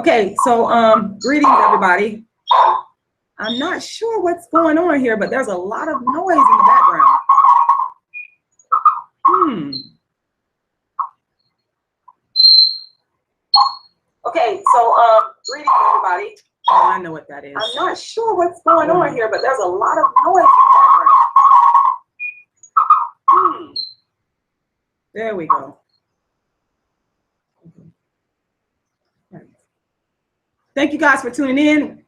Okay, so greetings everybody. I'm not sure what's going on here, but there's a lot of noise in the background. Okay, so greetings everybody. Oh, I know what that is. I'm not sure what's going on here, but there's a lot of noise in the background. There we go. Thank you guys for tuning in.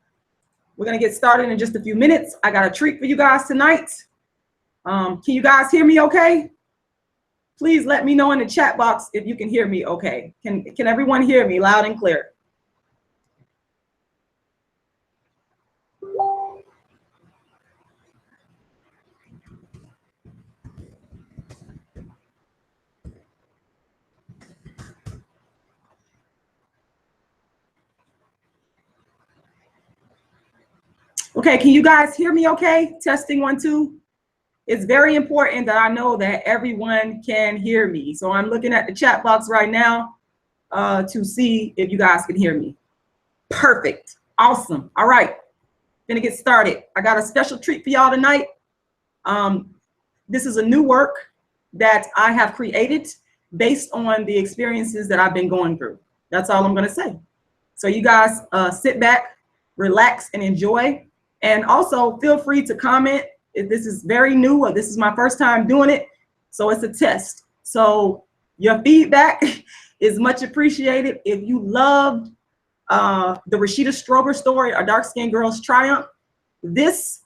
We're gonna get started in just a few minutes. I got a treat for you guys tonight. Can you guys hear me okay? Please let me know in the chat box if you can hear me okay. Can everyone hear me loud and clear? Okay, can you guys hear me okay? Testing 1, 2. It's very important that I know that everyone can hear me. So I'm looking at the chat box right now to see if you guys can hear me. Perfect. Awesome. All right. Gonna get started. I got a special treat for y'all tonight. This is a new work that I have created based on the experiences that I've been going through. That's all I'm gonna say. So you guys sit back, relax, and enjoy. And also feel free to comment if this is very new or this is my first time doing it. So it's a test. So your feedback is much appreciated. If you loved the Rashida Strober story, A Dark-Skinned Girl's Triumph, this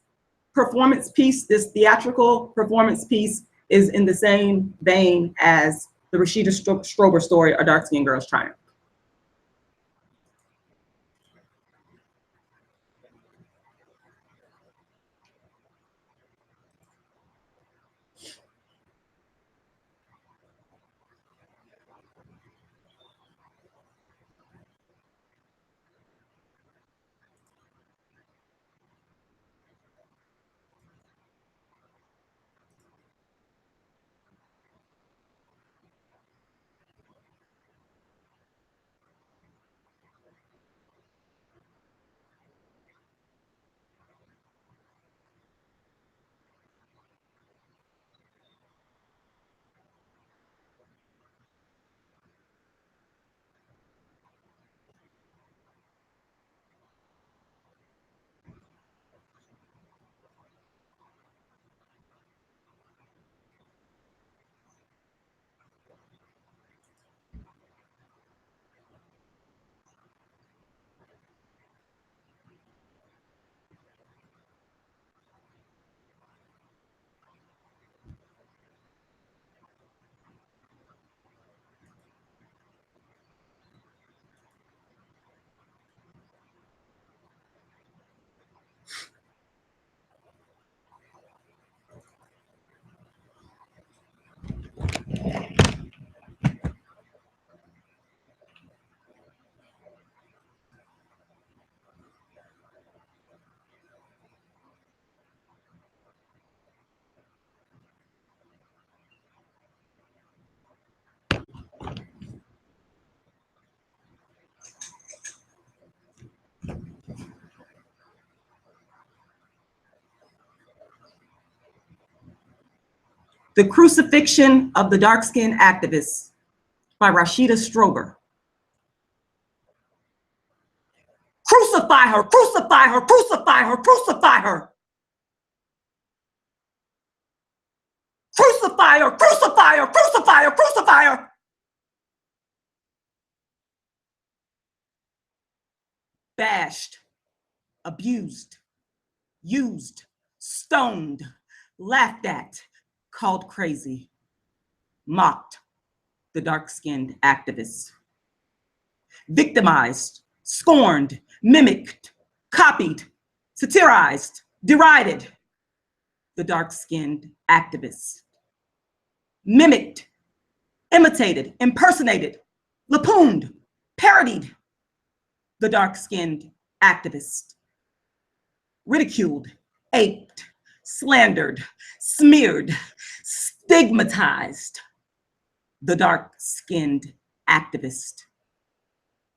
performance piece, this theatrical performance piece is in the same vein as the Rashida Strober story, A Dark-Skinned Girl's Triumph. The Crucifixion of the Dark-Skinned Activist by Rashida Strober. Crucify her, crucify her, crucify her, crucify her. Crucify her, crucify her, crucify her, crucify her. Bashed, abused, used, stoned, laughed at, called crazy, mocked, the dark-skinned activist. Victimized, scorned, mimicked, copied, satirized, derided, the dark-skinned activist. Mimicked, imitated, impersonated, lampooned, parodied, the dark-skinned activist. Ridiculed, aped, slandered, smeared, stigmatized, the dark-skinned activist.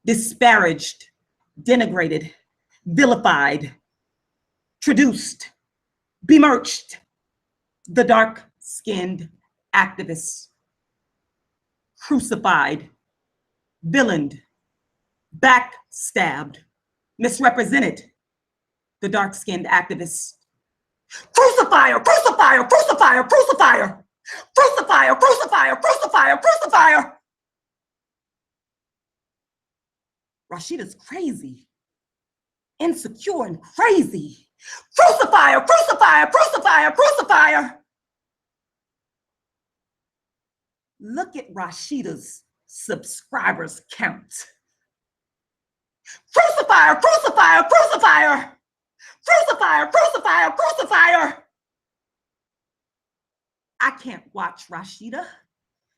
Disparaged, denigrated, vilified, traduced, besmirched, the dark-skinned activists, crucified, villained, backstabbed, misrepresented, the dark-skinned activists. Crucifier, crucifier, crucifier, crucifier, crucifier, crucifier, crucifier, crucifier. Rashida's crazy, insecure and crazy. Crucifier, crucifier, crucifier, crucifier. Look at Rashida's subscribers count. Crucifier, crucifier, crucifier, crucifier, crucifier, crucifier. I can't watch Rashida.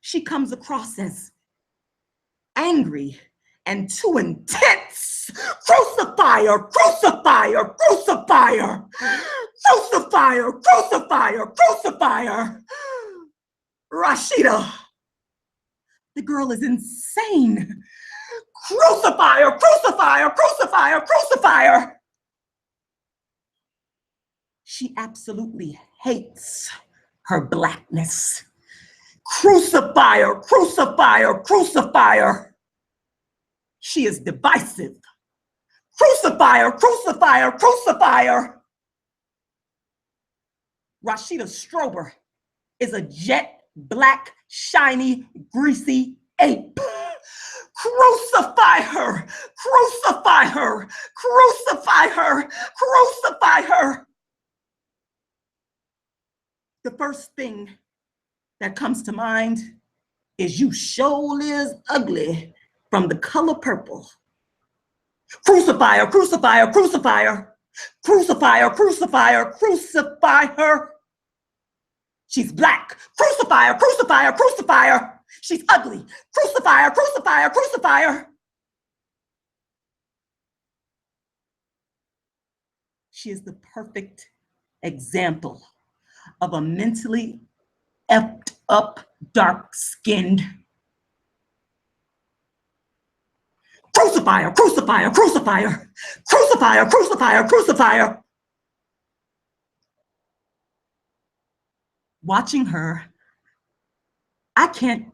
She comes across as angry and too intense. Crucifier, crucifier, crucifier, crucifier, crucifier, crucifier. Rashida, the girl is insane. Crucifier, crucifier, crucifier, crucifier. She absolutely hates her blackness. Crucifier, crucifier, crucifier. She is divisive. Crucifier, crucifier, crucifier. Rashida Strober is a jet black, shiny, greasy ape. Crucify her, crucify her, crucify her, crucify her. The first thing that comes to mind is you sure is ugly from the color purple. Crucify her, crucify her, crucify her, crucify her, crucify her, crucify her. She's black. Crucify her, crucify her, crucify her. She's ugly. Crucify her, crucify her, crucify her. She is the perfect example of a mentally effed up, dark-skinned. Crucify her, crucify her, crucify her, crucify her, crucify her, crucify her. Watching her, I can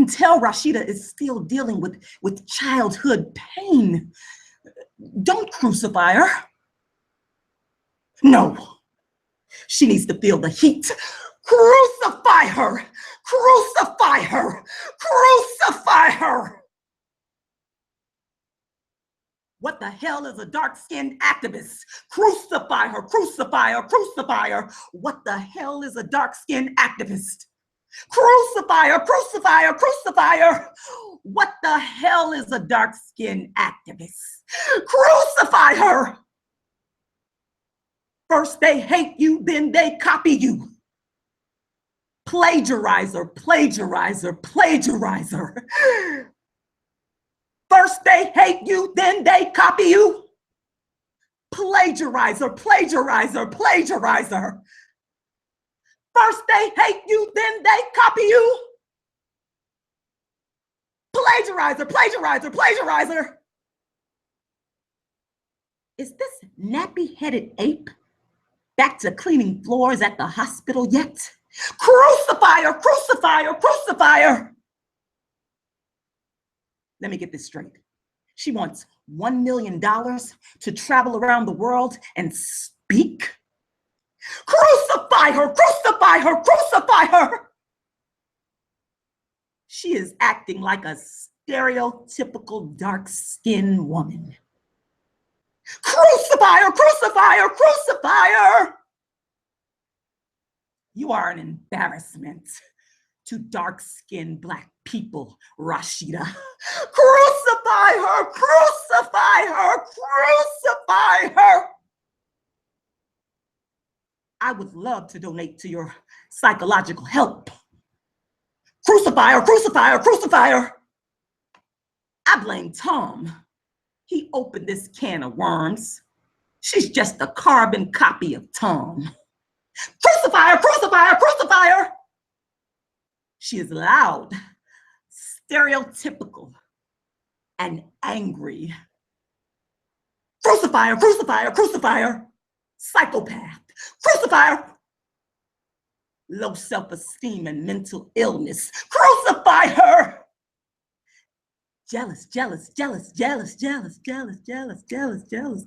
tell Rashida is still dealing with childhood pain. Don't crucify her. No, she needs to feel the heat. Crucify her, crucify her, crucify her. What the hell is a dark-skinned activist? Crucify her, crucify her, crucify her. What the hell is a dark-skinned activist? Crucify her, crucify her, crucify her. What the hell is a dark-skinned activist? Crucify her. First they hate you, then they copy you. Plagiarizer, plagiarizer, plagiarizer. First they hate you, then they copy you. Plagiarizer, plagiarizer, plagiarizer. First they hate you, then they copy you. Plagiarizer, plagiarizer, plagiarizer. Is this nappy-headed ape back to cleaning floors at the hospital yet? Crucify her, crucify her, crucify her. Let me get this straight. She wants $1 million to travel around the world and speak? Crucify her, crucify her, crucify her. She is acting like a stereotypical dark-skinned woman. Crucify her, crucify her, crucify her. You are an embarrassment to dark-skinned Black people, Rashida. Crucify her, crucify her, crucify her. I would love to donate to your psychological help. Crucify her, crucify her, crucify her. I blame Tom. He opened this can of worms. She's just a carbon copy of Tom. Crucify her, crucify her, crucify her. She is loud, stereotypical, and angry. Crucify her, crucify her, crucify her. Psychopath, crucify her. Low self-esteem and mental illness, crucify her. Jealous, jealous, jealous, jealous, jealous, jealous, jealous, jealous, jealous.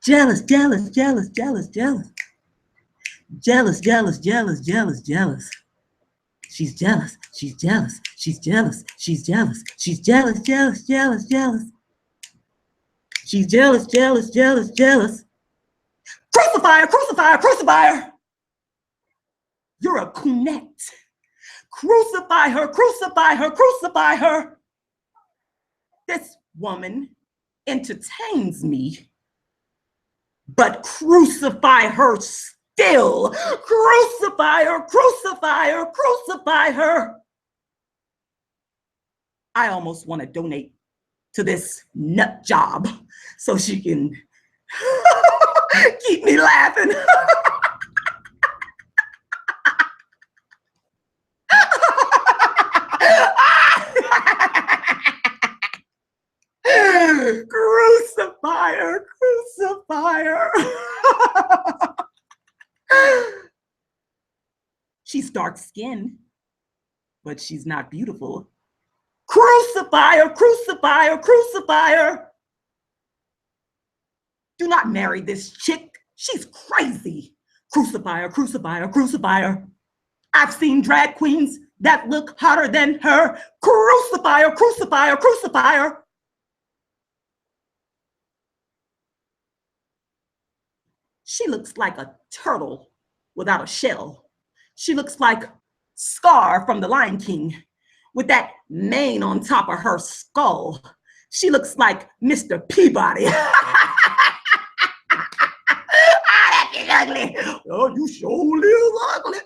Jealous, jealous, jealous, jealous, jealous. Jealous, jealous, jealous, jealous, jealous. She's jealous, she's jealous, she's jealous, she's jealous, she's jealous, jealous, jealous, jealous. She's jealous, jealous, jealous, jealous. Crucify her, crucify her, crucify her. You're a coonette. Crucify her, crucify her, crucify her. This woman entertains me, but crucify her still. Crucify her, crucify her, crucify her. I almost want to donate to this nut job so she can keep me laughing. Crucify her, crucify her. She's dark-skinned, but she's not beautiful. Crucify her, crucify her, crucify her. Do not marry this chick. She's crazy. Crucify her, crucify her, crucify her. I've seen drag queens that look hotter than her. Crucify her, crucify her, crucify her. She looks like a turtle without a shell. She looks like Scar from The Lion King with that mane on top of her skull. She looks like Mr. Peabody. That is ugly. Oh, you sure live ugly.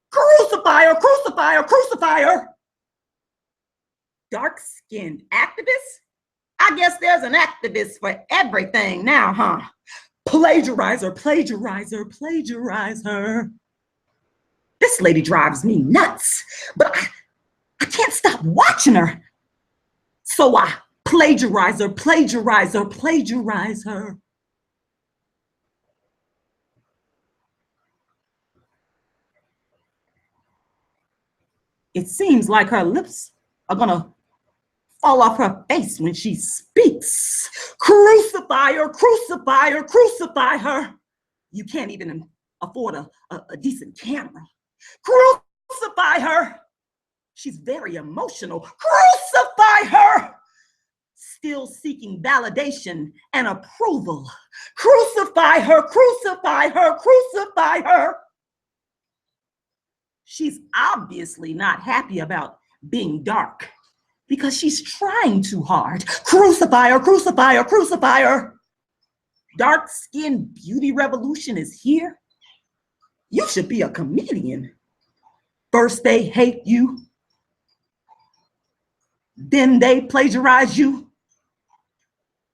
Crucify her, crucify her, crucify her. Dark-skinned activist? I guess there's an activist for everything now, huh? Plagiarizer, plagiarizer, plagiarizer. This lady drives me nuts, but I can't stop watching her. So I plagiarize her, plagiarize her, plagiarize her. It seems like her lips are gonna fall off her face when she speaks. Crucify her, crucify her, crucify her. You can't even afford a decent camera. Crucify her. She's very emotional. Crucify her. Still seeking validation and approval. Crucify her, crucify her, crucify her. She's obviously not happy about being dark because she's trying too hard. Crucify her, crucify her, crucify her. Dark skin beauty revolution is here. You should be a comedian. First they hate you, then they plagiarize you.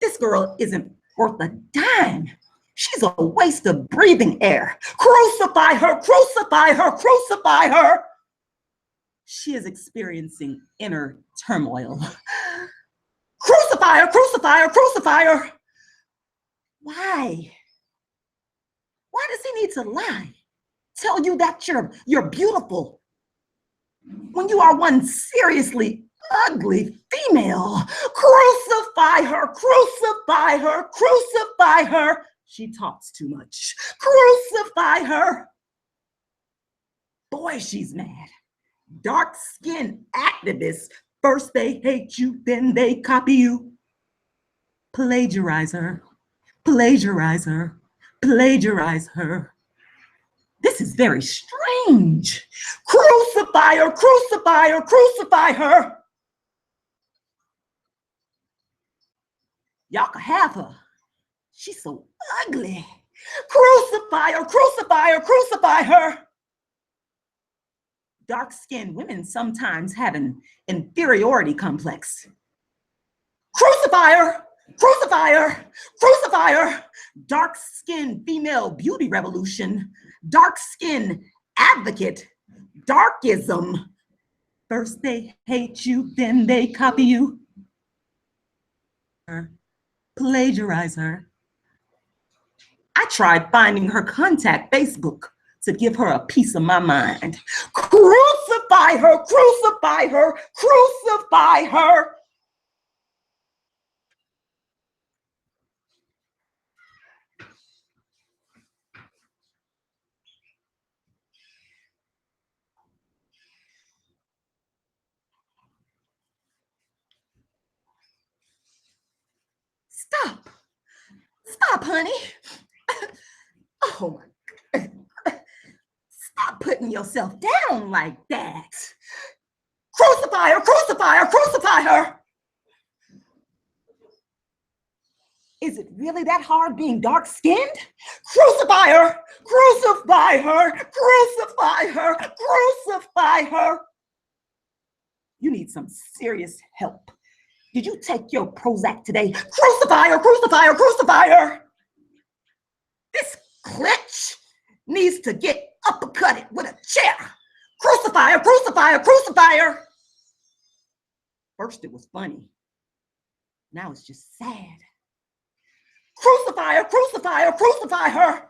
This girl isn't worth a dime. She's a waste of breathing air. Crucify her, crucify her, crucify her. She is experiencing inner turmoil. Crucify her, crucify her, crucify her. Why? Why does he need to lie? Tell you that you're beautiful when you are one seriously ugly female. Crucify her, crucify her, crucify her. She talks too much. Crucify her. Boy, she's mad. Dark-skinned activists. First they hate you, then they copy you. Plagiarize her, plagiarize her, plagiarize her. This is very strange. Crucify her, crucify her, crucify her. Y'all can have her. She's so ugly. Crucify her, crucify her, crucify her. Dark-skinned women sometimes have an inferiority complex. Crucify her, crucify her, crucify her. Dark-skinned female beauty revolution. Dark-skinned advocate. Darkism. First they hate you, then they copy you. Plagiarize her. I tried finding her contact Facebook to give her a piece of my mind. Crucify her, crucify her, crucify her. Stop. Stop, honey. Oh my God. Stop putting yourself down like that. Crucify her, crucify her, crucify her. Is it really that hard being dark-skinned? Crucify her, crucify her, crucify her, crucify her. You need some serious help. Did you take your Prozac today? Crucify her, crucify her, crucify her. This klitsch needs to get uppercutted with a chair. Crucify her, crucify her, crucify her. First it was funny. Now it's just sad. Crucify her, crucify her, crucify her.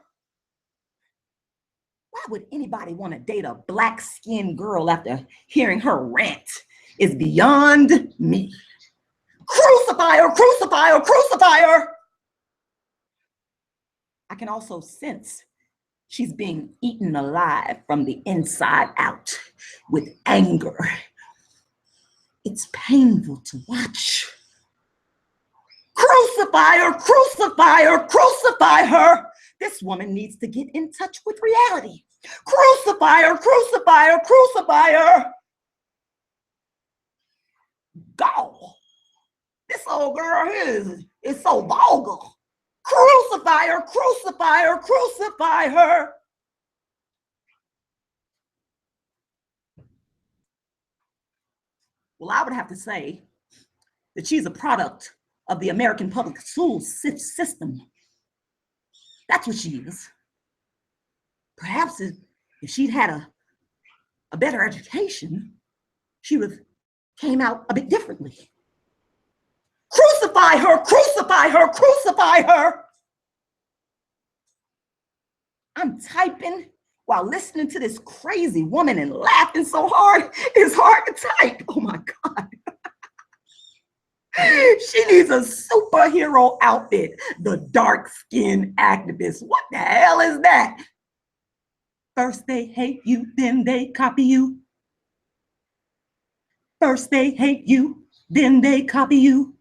Why would anybody want to date a black-skinned girl after hearing her rant? Is beyond me. Crucify her, crucify her, crucify her. I can also sense she's being eaten alive from the inside out with anger. It's painful to watch. Crucify her, crucify her, crucify her. This woman needs to get in touch with reality. Crucify her, crucify her, crucify her. Gall. This old girl is so vulgar. Crucify her, crucify her, crucify her. Well, I would have to say that she's a product of the American public school system. That's what she is. Perhaps if she'd had a better education, she would have came out a bit differently. Crucify her, crucify her, crucify her. I'm typing while listening to this crazy woman and laughing so hard, it's hard to type. Oh my God. She needs a superhero outfit. The dark-skinned activist. What the hell is that? First they hate you, then they copy you. First they hate you, then they copy you.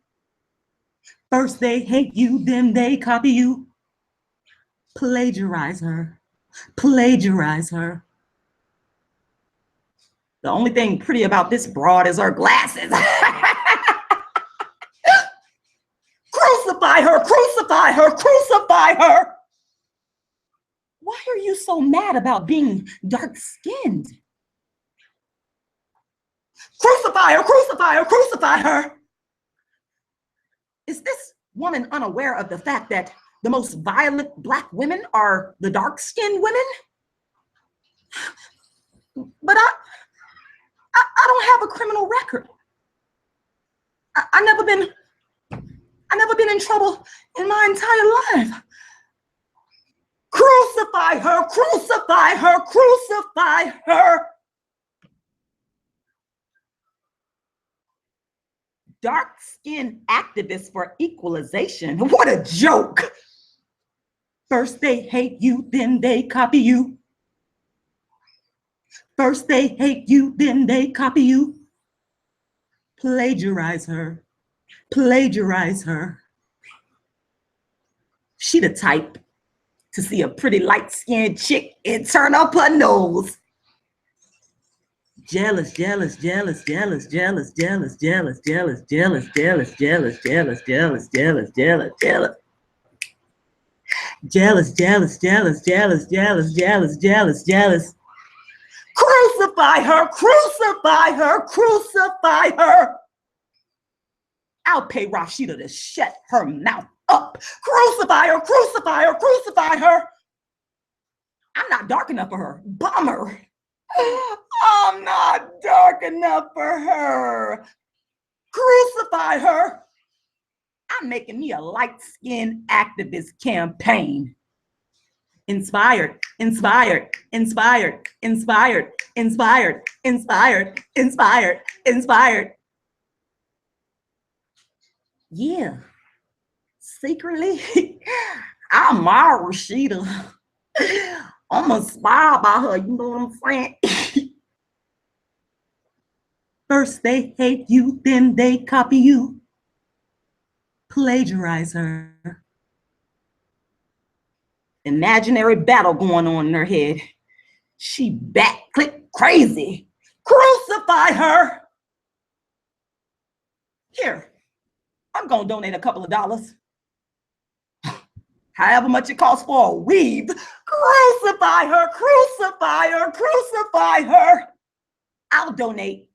First they hate you, then they copy you. Plagiarize her. Plagiarize her. The only thing pretty about this broad is her glasses. Crucify her, crucify her, crucify her. Why are you so mad about being dark-skinned? Crucify her, crucify her, crucify her. Is this woman unaware of the fact that the most violent Black women are the dark-skinned women? But I don't have a criminal record. I've never been in trouble in my entire life. Crucify her, crucify her, crucify her. Dark-skinned activists for equalization. What a joke. First they hate you, then they copy you. First they hate you, then they copy you. Plagiarize her. Plagiarize her. She the type to see a pretty light-skinned chick and turn up her nose. Jealous, jealous, jealous, jealous, jealous, jealous, jealous, jealous, jealous, jealous, jealous, jealous, jealous, jealous, jealous, jealous. Jealous, jealous, jealous, jealous, jealous, jealous, jealous, jealous. Crucify her, crucify her, crucify her. I'll pay Rashida to shut her mouth up. Crucify her, crucify her, crucify her. I'm not dark enough for her. Bummer. I'm not dark enough for her. Crucify her. I'm making me a light-skinned activist campaign. Inspired, inspired, inspired, inspired, inspired, inspired, inspired, inspired. Yeah, secretly, I admire Rashida. I'm inspired by her, you know what I'm saying? First they hate you, then they copy you. Plagiarize her. Imaginary battle going on in her head. She backclick crazy. Crucify her. Here, I'm gonna donate a couple of dollars. However much it costs for a weave. Crucify her, crucify her, crucify her. I'll donate.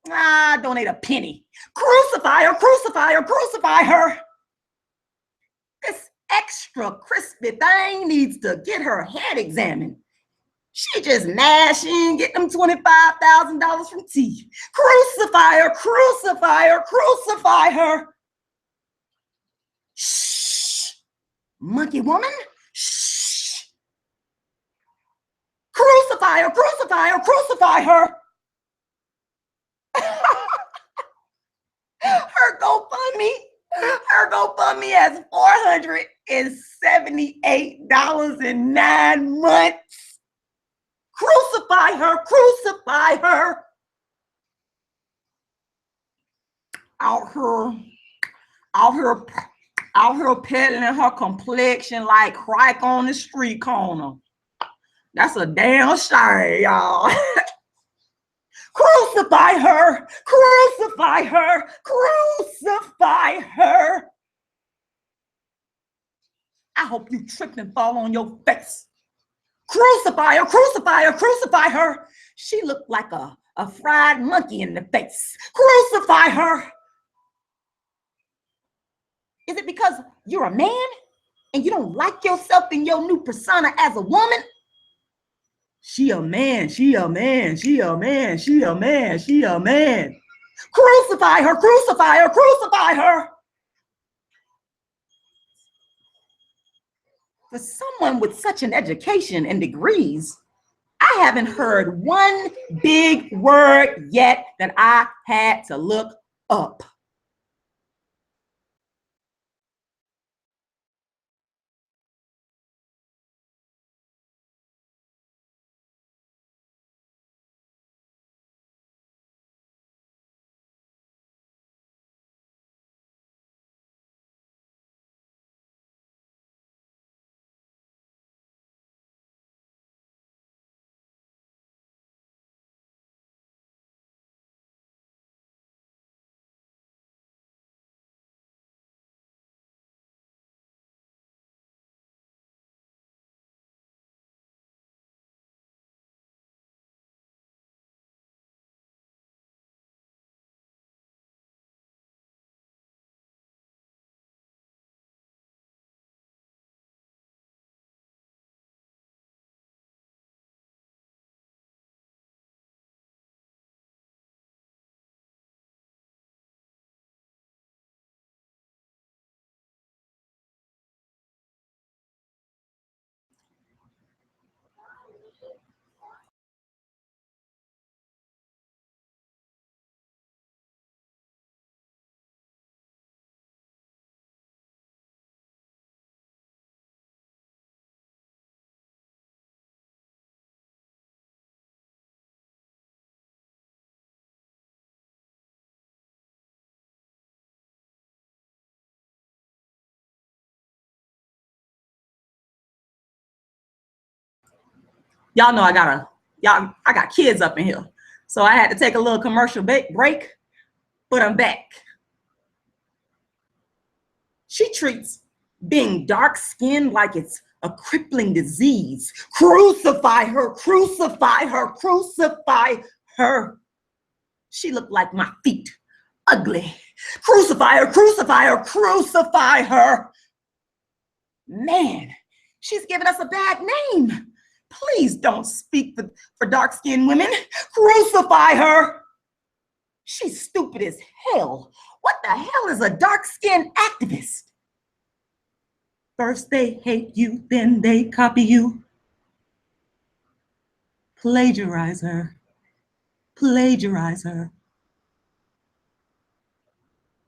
Donate a penny. Crucify her, crucify her, crucify her. This extra crispy thing needs to get her head examined. She just mad she didn't get them $25,000 from T. Crucify her, crucify her, crucify her. Shh, monkey woman, shh. Crucify her, crucify her, crucify her. Her GoFundMe has $478 in 9 months. Crucify her, crucify her. Out here peddling her complexion like crack on the street corner. That's a damn shame, y'all. Crucify her, crucify her, crucify her. I hope you trip and fall on your face. Crucify her, crucify her, crucify her. She looked like a fried monkey in the face. Crucify her. Is it because you're a man and you don't like yourself in your new persona as a woman? She a man, she a man, she a man, she a man, she a man. Crucify her, crucify her, crucify her. For someone with such an education and degrees, I haven't heard one big word yet that I had to look up. Y'all know I got kids up in here. So I had to take a little commercial break, but I'm back. She treats being dark-skinned like it's a crippling disease. Crucify her, crucify her, crucify her. She looked like my feet, ugly. Crucify her, crucify her, crucify her. Man, she's giving us a bad name. Please don't speak for dark-skinned women. Crucify her. She's stupid as hell. What the hell is a dark-skinned activist? First they hate you, then they copy you. Plagiarize her. Plagiarize her.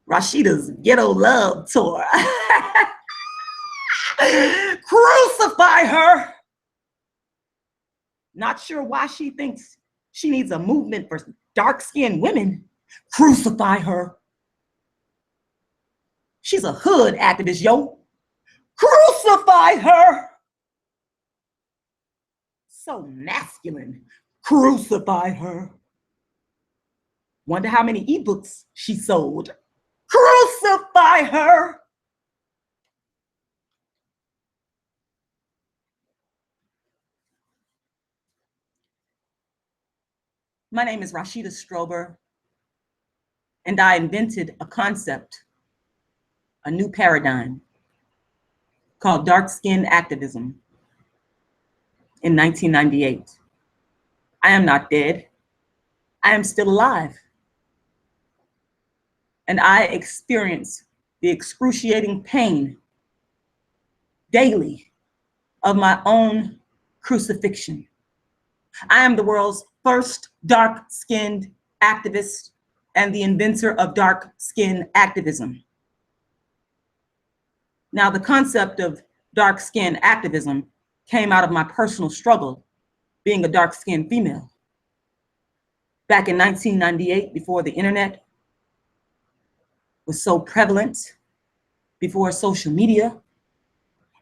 Rashida's Ghetto Love Tour. Crucify her. Not sure why she thinks she needs a movement for dark-skinned women. Crucify her. She's a hood activist, yo. Crucify her. So masculine. Crucify her. Wonder how many ebooks she sold. Crucify her. My name is Rashida Strober, and I invented a concept, a new paradigm called dark skin activism in 1998. I am not dead. I am still alive. And I experience the excruciating pain daily of my own crucifixion. I am the world's first dark-skinned activist and the inventor of dark skin activism. Now, the concept of dark skin activism came out of my personal struggle being a dark-skinned female. Back in 1998, before the internet was so prevalent, before social media,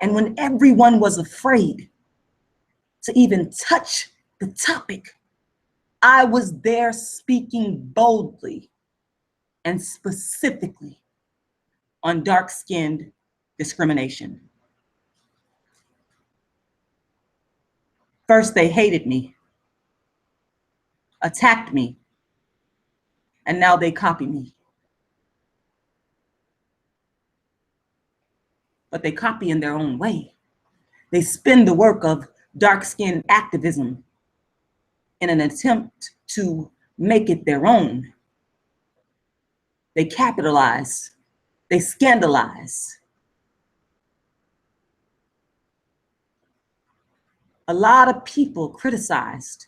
and when everyone was afraid to even touch the topic, I was there speaking boldly and specifically on dark-skinned discrimination. First, they hated me, attacked me, and now they copy me. But they copy in their own way. They spin the work of dark-skinned activism in an attempt to make it their own. They capitalize, they scandalize. A lot of people criticized,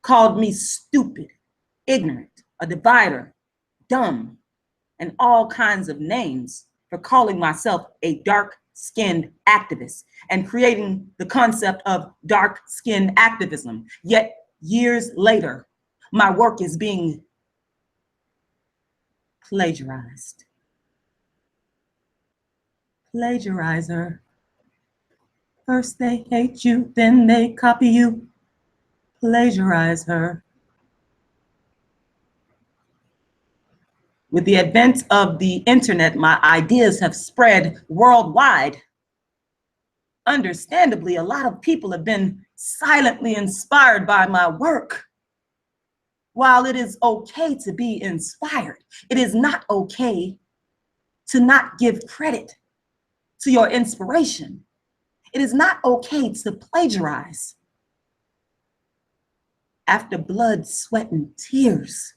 called me stupid, ignorant, a divider, dumb, and all kinds of names for calling myself a dark-skinned activist and creating the concept of dark-skinned activism. Yet years later, my work is being plagiarized. Plagiarizer. First they hate you, then they copy you. Plagiarize her. With the advent of the internet, my ideas have spread worldwide. Understandably, a lot of people have been silently inspired by my work. While it is okay to be inspired, it is not okay to not give credit to your inspiration. It is not okay to plagiarize. After blood, sweat, and tears,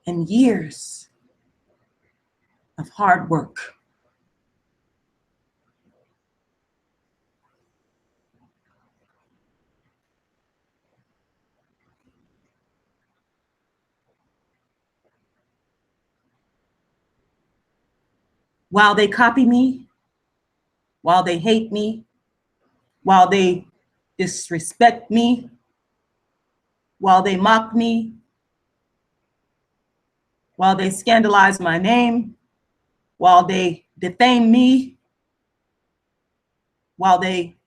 and years of hard work. While they copy me, while they hate me, while they disrespect me, while they mock me, while they scandalize my name, while they defame me, while they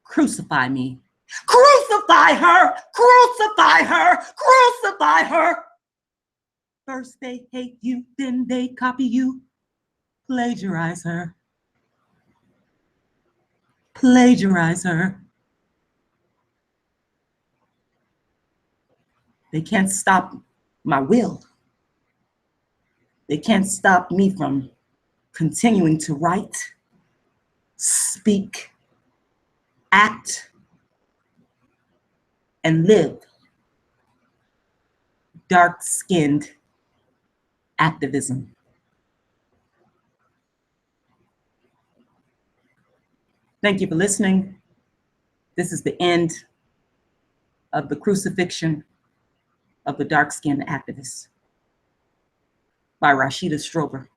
crucify me. Crucify her! Crucify her! Crucify her! First they hate you, then they copy you. Plagiarize her. Plagiarize her. They can't stop my will. They can't stop me from continuing to write, speak, act and live dark-skinned activism. Thank you for listening. This is the end of the Crucifixion of the Dark-Skinned Activist by Rashida Strober.